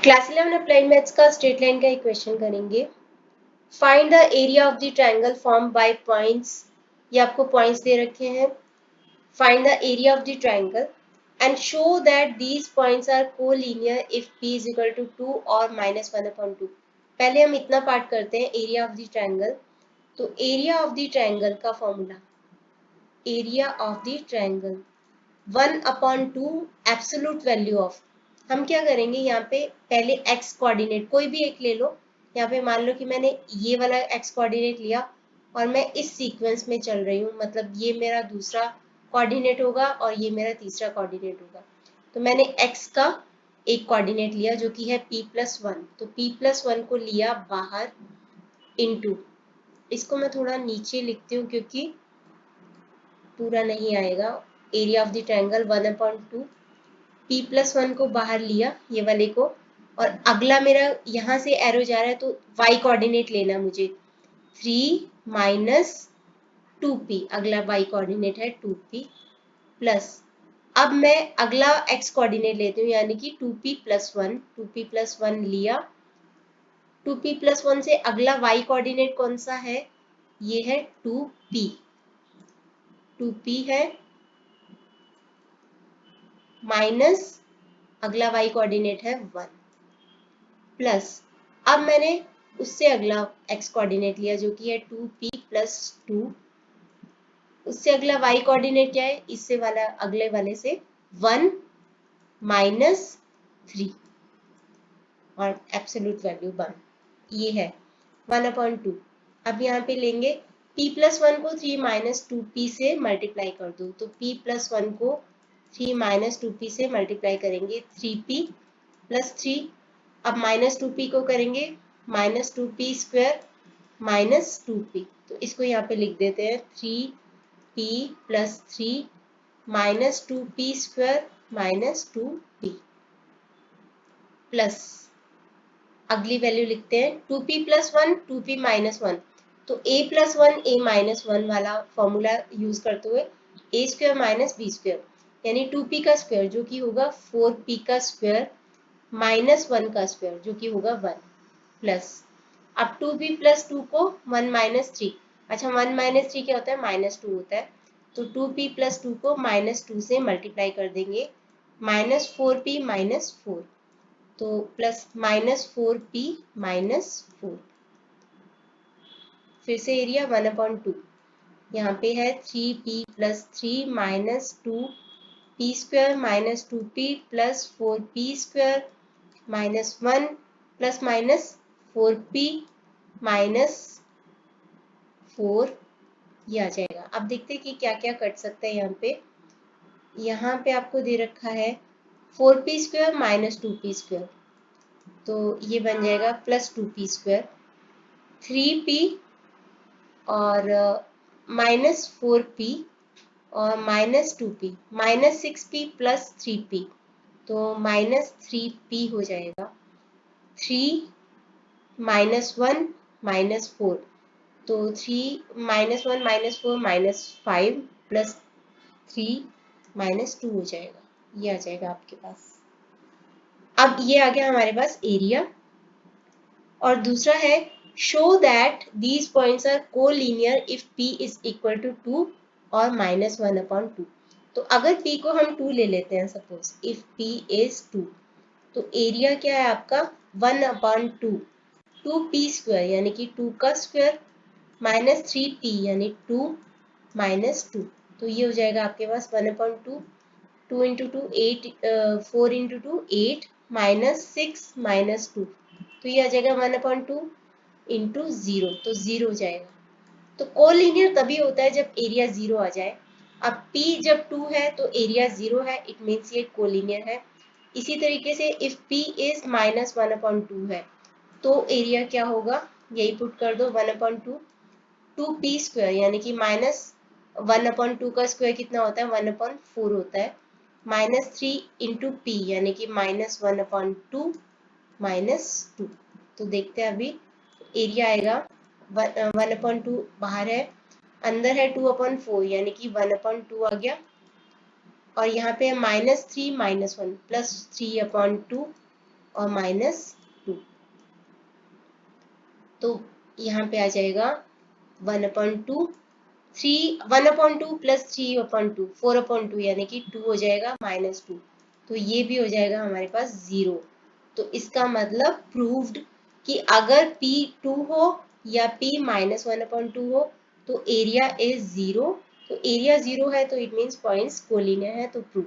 Class 11 applied maths का straight line का equation करेंगे। Find the area of the triangle form by points. ये आपको पॉइंट्स दे रखे हैं। Find the area of the triangle and show that these points are collinear if p is equal to 2 और -1/2। पहले हम इतना पार्ट करते हैं एरिया ऑफ द ट्रायंगल। तो एरिया ऑफ द ट्रायंगल का formula, area of the triangle 1/2 absolute value of. हम क्या करेंगे यहाँ पे, पहले x कोऑर्डिनेट कोई भी एक ले लो। यहाँ पे मान लो कि मैंने ये वाला x कोऑर्डिनेट लिया और मैं इस सीक्वेंस में चल रही हूँ, मतलब ये मेरा दूसरा कोऑर्डिनेट होगा और ये मेरा तीसरा कोऑर्डिनेट होगा। तो मैंने x का एक कोऑर्डिनेट लिया जो कि है p+1, तो p+1 को लिया बाहर इनटू, इसको मैं थोड़ा नीचे लिखती हूँ क्योंकि पूरा नहीं आएगा। Area of the triangle 1/2, p+1 को बाहर लिया ये वाले को, और अगला मेरा यहाँ से एरो जा रहा है तो y कोऑर्डिनेट लेना मुझे 3 - 2p, अगला y कोऑर्डिनेट है 2p प्लस, अब मैं अगला x कोऑर्डिनेट लेती हूँ यानी कि 2p+1, 2p+1 लिया। 2p+1 से अगला y कोऑर्डिनेट कौन सा है, ये है 2p, 2p है माइनस अगला y कोऑर्डिनेट है 1 प्लस, अब मैंने उससे अगला x कोऑर्डिनेट लिया जो कि है 2p+2, उससे अगला y कोऑर्डिनेट क्या है, इससे वाला अगले वाले से 1 - 3 और एब्सोल्यूट वैल्यू 1, ये है 1/2। अब यहाँ पे लेंगे p+1 को 3 - 2p से मल्टीप्लाई कर दो, तो p+1 को 3 - 2p से मल्टीप्लाई करेंगे 3p+3। अब -2p को करेंगे -2p² -2p, तो इसको यहाँ पे लिख देते हैं 3p+3 -2p² -2p प्लस, अगली वैल्यू लिखते हैं 2p+1 2p-1, तो a+1 a-1 वाला फॉर्मूला यूज करते हुए a² - b² यानी 2p का स्क्वायर जो कि होगा 4p का स्क्वायर -1 का स्क्वायर जो कि होगा 1 प्लस, अब 2p+2 को 1 - 3, अच्छा 1 - 3 क्या होता है, -2 होता है, तो 2p+2 को -2 से मल्टीप्लाई कर देंगे -4p - 4, तो प्लस -4p - 4, फिर से एरिया 1/2, यहाँ पे है 3p+3 -2p² -2p plus 4p² -1 plus minus 4p -4, ये आ जाएगा। अब देखते हैं कि क्या क्या कट सकता है यहाँ पे आपको दे रखा है 4p² - 2p², तो ये बन जाएगा +2p², 3p और -4p और -2p, -6p प्लस 3p, तो -3p हो जाएगा। 3 -1 -4, तो 3 -1 -4 -5 प्लस 3 -2 हो जाएगा, ये आ जाएगा आपके पास। अब ये आ गया हमारे पास एरिया, और दूसरा है show that these points are collinear if p is equal to 2 और -1/2। तो अगर p को हम 2 ले लेते हैं, सपोज इफ p इज 2, तो एरिया क्या है आपका 1/2, 2p² यानी कि 2 का स्क्वायर -3p यानी 2 -2, तो ये हो जाएगा आपके पास 1/2, 2 × 2 8, 4 × 2 8 -6 -2, तो ये आ जाएगा 1/2 × 0, तो 0 हो जाएगा। तो कोलिनियर तभी होता है जब एरिया 0 आ जाए। अब p जब 2 है तो एरिया 0 है, इट मीन्स ये कोलिनियर है। इसी तरीके से इफ p इज -1/2 है तो एरिया क्या होगा, यही पुट कर दो 1/2, 2p² यानी कि -1/2 का स्क्वायर कितना होता है, 1/4 होता है, -3 × p यानी कि -1/2 -2, तो देखते हैं अभी एरिया आएगा 1/2 बाहर है, अंदर है 2/4 यानी कि 1/2 आ गया, और यहाँ पे है -3 - 1 प्लस 3/2 और -2। तो यहाँ पे आ जाएगा 1/2, 1/2 प्लस 3/2, 4/2 यानी कि 2 हो जाएगा, -2। तो ये भी हो जाएगा हमारे पास 0। तो इसका मतलब प्रूव्ड कि अगर P 2 हो या P -1/2 हो तो एरिया इज 0। तो एरिया 0 है तो इट मीन्स पॉइंट्स कोलिनियर है, तो प्रूव।